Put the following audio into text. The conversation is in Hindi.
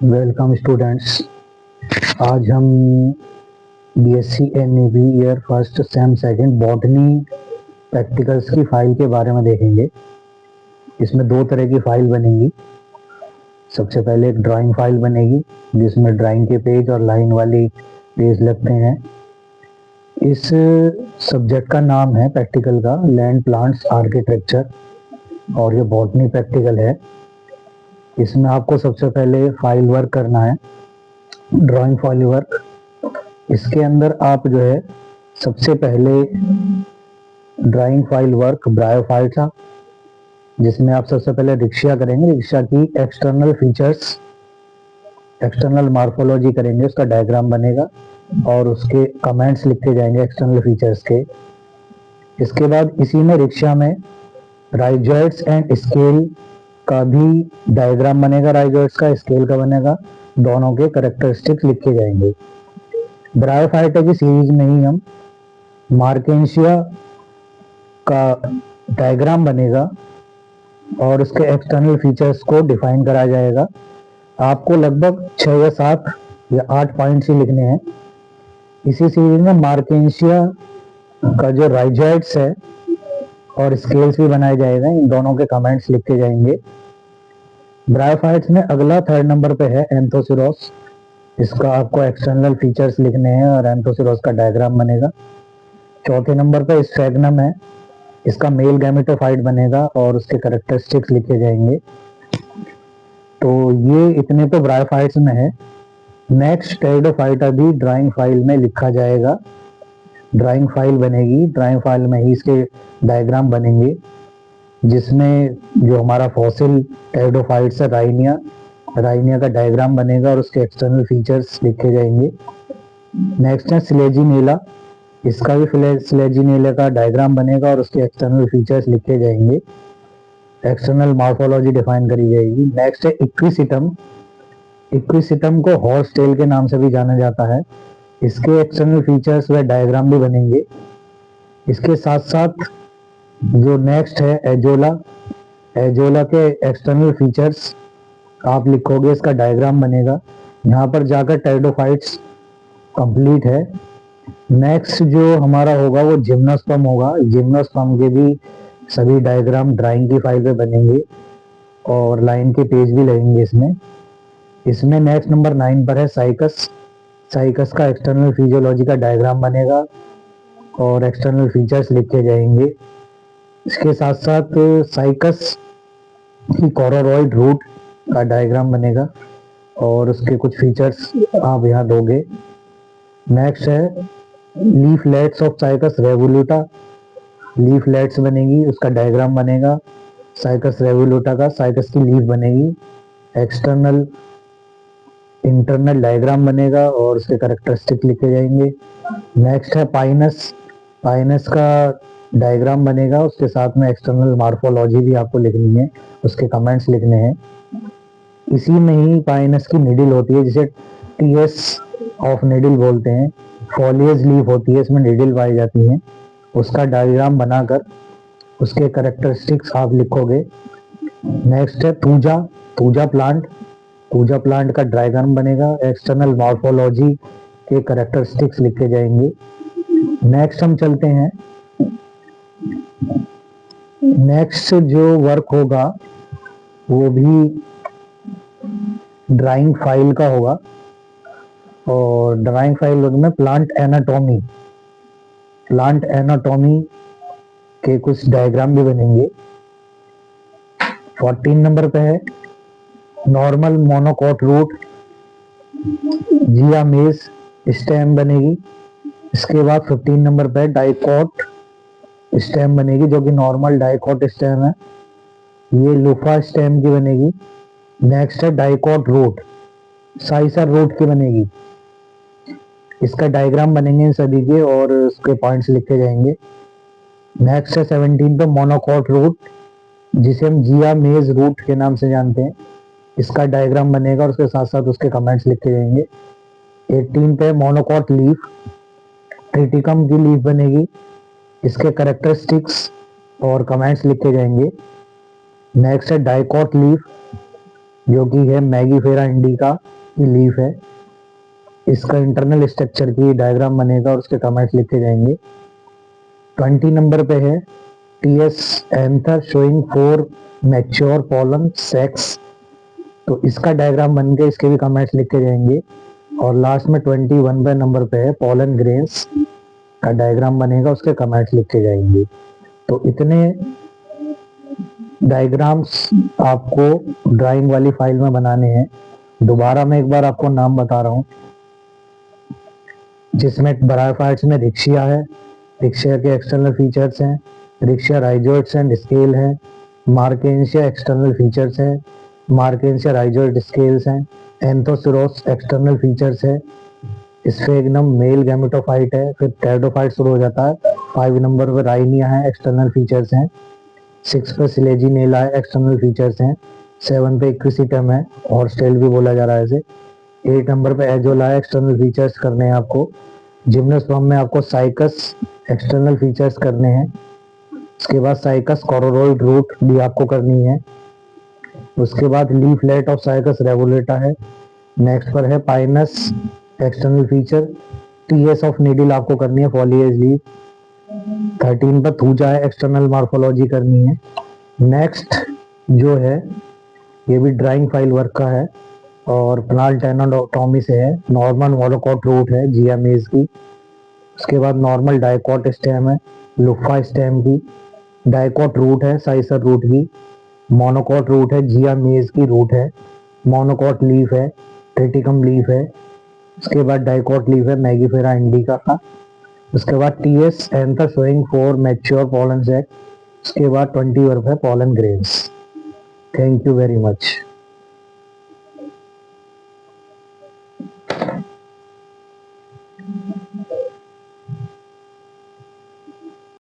Welcome students. आज हम BSc NEB year first sem second botany practicals की फाइल के बारे में देखेंगे। इसमें दो तरह की फाइल बनेंगी। सबसे पहले एक ड्राइंग फाइल बनेगी जिसमें ड्राइंग के पेज और लाइन वाली पेज लगते हैं। इस सब्जेक्ट का नाम है प्रैक्टिकल का लैंड प्लांट्स आर्किटेक्चर और ये बॉटनी प्रैक्टिकल है। इसमें आपको सबसे पहले फाइल वर्क करना है, ड्राइंग फाइल वर्क। इसके अंदर आप जो है सबसे पहले ड्राइंग फाइल वर्क ब्रायोफाइट था, जिसमें आप सबसे पहले रिक्शा करेंगे। रिक्शा की एक्सटर्नल फीचर्स, एक्सटर्नल मार्फोलॉजी करेंगे, उसका डायग्राम बनेगा और उसके कमेंट्स लिखे जाएंगे एक्सटर्नल फीचर्स के। इसके बाद इसी में रिक्शा में राइजॉइड्स एंड स्केल का भी डायग्राम बनेगा, राइजॉइड्स का, स्केल का बनेगा, दोनों के कैरेक्टरिस्टिक्स लिखे जाएंगे। ब्रायोफाइट की सीरीज में ही हम मार्केंशिया का डायग्राम बनेगा और उसके एक्सटर्नल फीचर्स को डिफाइन करा जाएगा। आपको लगभग 6 या 7 या 8 पॉइंट्स ही लिखने हैं। इसी सीरीज में मार्केंशिया का जो राइजॉइड्स है और स्केल्स भी बनाया जाएगा, इन दोनों के कमेंट्स लिखे जाएंगे। ब्रायोफाइट्स में अगला 3rd नंबर पे है एंथोसिरोस। इसका आपको एक्सटर्नल फीचर्स लिखने हैं और एंथोसिरोस का डायग्राम बनेगा। 4थे नंबर पे स्फेग्नम है, इसका मेल गैमेटोफाइट बनेगा और उसके कैरेक्टरिस्टिक्स लिखे जाएंगे। तो ये इतने तो ब्रायोफाइट्स में है। नेक्स्ट टेरिडोफाइटा भी ड्राइंग फाइल में लिखा जाएगा। ड्राइंग फाइल बनेगी, ड्राइंग फाइल में ही इसके डायग्राम बनेंगे, जिसमें जो हमारा फॉसिल टेरिडोफाइट्स है राइनिया का डायग्राम बनेगा और उसके एक्सटर्नल फीचर्स लिखे जाएंगे। नेक्स्ट है स्लेजिनेला, इसका भी स्लेजिनेला का डायग्राम बनेगा और उसके एक्सटर्नल फीचर्स लिखे जाएंगे, एक्सटर्नल मॉर्फोलॉजी डिफाइन करी जाएगी। नेक्स्ट है इक्विसिटम। इक्विसिटम को हॉर्स टेल के नाम से भी जाना जाता है। इसके एक्सटर्नल फीचर्स व डायग्राम भी बनेंगे। इसके साथ साथ जो नेक्स्ट है एजोला, एजोला के एक्सटर्नल फीचर्स आप लिखोगे, इसका डायग्राम बनेगा। यहाँ पर जाकर टेरिडोफाइट्स कंप्लीट है। नेक्स्ट जो हमारा होगा वो जिम्नोस्पर्म होगा। जिम्नोस्पर्म के भी सभी डायग्राम ड्राइंग की फाइल पे बनेंगे और लाइन के पेज भी लगेंगे इसमें नेक्स्ट नंबर 9 पर है साइकस। साइकस का एक्सटर्नल फिजियोलॉजी का डायग्राम बनेगा और एक्सटर्नल फीचर्स लिखे जाएंगे। इसके साथ साथ साइकस की कोरोरॉइड रूट का डायग्राम बनेगा और उसके कुछ फीचर्स आप यहाँ दोगे। नेक्स्ट है लीफलेट्स ऑफ साइकस रेवोल्यूटा। लीफलेट्स बनेगी, उसका डायग्राम बनेगा साइकस रेवोल्यूटा का। साइकस की लीफ बनेगी, एक्सटर्नल इंटरनल डायग्राम बनेगा और उसके कैरेक्टरिस्टिक लिखे जाएंगे। नेक्स्ट है पाइनस। पाइनस का डायग्राम बनेगा, उसके साथ में एक्सटर्नल मॉर्फोलॉजी भी आपको लिखनी है, उसके कमेंट्स लिखने हैं। इसी में ही पाइनस की निडिल होती है, जिसे टीएस ऑफ निडिल बोलते हैं। फॉलियस लीफ होती है, इसमें निडिल पाई जाती है। उसका डायग्राम बनाकर उसके कैरेक्टरिस्टिक्स आप लिखोगे। नेक्स्ट है पूजा। पूजा प्लांट। पूजा प्लांट का डायग्राम बनेगा, एक्सटर्नल मॉर्फोलॉजी के कैरेक्टरिस्टिक्स लिखे जाएंगे। नेक्स्ट हम चलते हैं, नेक्स्ट जो वर्क होगा वो भी ड्राइंग फाइल का होगा और ड्राइंग फाइल में प्लांट एनाटॉमी, प्लांट एनाटॉमी के कुछ डायग्राम भी बनेंगे। 14 नंबर पे है नॉर्मल मोनोकॉट रूट, जिया मेज स्टेम बनेगी। इसके बाद 15 नंबर पे डाइकॉट स्टेम बनेगी, जो कि नॉर्मल डाइकॉट स्टेम है, ये लुफा स्टेम की बनेगी। नेक्स्ट है डाइकॉट रूट, साइसर रूट की बनेगी। इसका डायग्राम बनेंगे इन सभी के और उसके पॉइंट्स लिखे जाएंगे। नेक्स्ट है 17 पे मोनोकॉट रूट, जिसे हम जिया मेज रूट के नाम से जानते हैं। इसका डायग्राम बनेगा और उसके साथ साथ उसके कमेंट्स लिखे जाएंगे। 18 पे मोनोकॉट लीफ, ट्रिटिकम की लीफ बनेगी, इसके कैरेक्टरिस्टिक्स और कमेंट्स लिखे जाएंगे। नेक्स्ट है डाइकॉट लीफ, जो कि है मैगीफेरा इंडिका की लीफ है। इसका इंटरनल स्ट्रक्चर की डायग्राम बनेगा और उसके कमेंट्स लिखे जाएंगे। 20 नंबर पे है TS anther showing 4 mature pollen sacs, तो इसका डायग्राम बन के इसके भी कमेंट्स लिखे जाएंगे। और लास्ट में 21 पे नंबर पे है पॉलन ग्रेन्स का डायग्राम बनेगा, उसके कमेंट्स लिखे जाएंगे। तो इतने डायग्राम्स आपको ड्राइंग वाली फाइल में बनाने हैं। दोबारा मैं एक बार आपको नाम बता रहा हूँ, जिसमें ब्रायोफाइट्स में रिक्शिया है, रिक्शिया के एक्सटर्नल फीचर्स हैं, रिक्शिया राइजोइड्स एंड स्केल है, मार्केंशिया एक्सटर्नल फीचर्स है, मार्केंशिया राइजोइड स्केल्स हैं, एंथोसिरोस एक्सटर्नल फीचर्स है, स्फेग्नम मेल गैमेटोफाइट है, फिर टेरिडोफाइट शुरू हो जाता है। 5 नंबर पर राइनिया है, एक्सटर्नल फीचर्स हैं। 6 पे सिलेजिनेला है, एक्सटर्नल फीचर्स हैं। 7 पे इक्विसिटम है, हॉर्स्टेल भी बोला जा रहा है इसे। 8 नंबर पे एजोला है, एक्सटर्नल फीचर्स करने हैं आपको। जिम्नोस्पर्म में आपको साइकस एक्सटर्नल फीचर्स करने हैं। उसके बाद साइकस कोरोरॉइड रूट भी आपको करनी है। उसके बाद लीफलेट ऑफ साइकस रेवुलेटा है। नेक्स्ट पर है Pinus external feature. TS of needle आपको करनी है, फॉलिएज लीफ। 13 पर थूजा है, एक्सटर्नल मॉर्फोलॉजी करनी है। नेक्स्ट जो है ये भी ड्राइंग फाइल वर्क का है और प्लांट एनाटॉमी से है। नॉर्मल मोनोकॉट रूट है जिया मेज की। उसके बाद नॉर्मल डाइकॉट स्टेम है लुफा स्टेम की। डाइकॉट रूट है साइसर रूट की। मोनोकॉट रूट है जिया मेज की रूट है। मोनोकॉट लीफ है ट्रिटिकम लीफ है। उसके बाद डाइकॉट लीफ है मैगीफेरा इंडिका का। उसके बाद TS anther showing 4 mature pollen sac. उसके बाद 20 वर्फ है pollen grains. Thank you very much.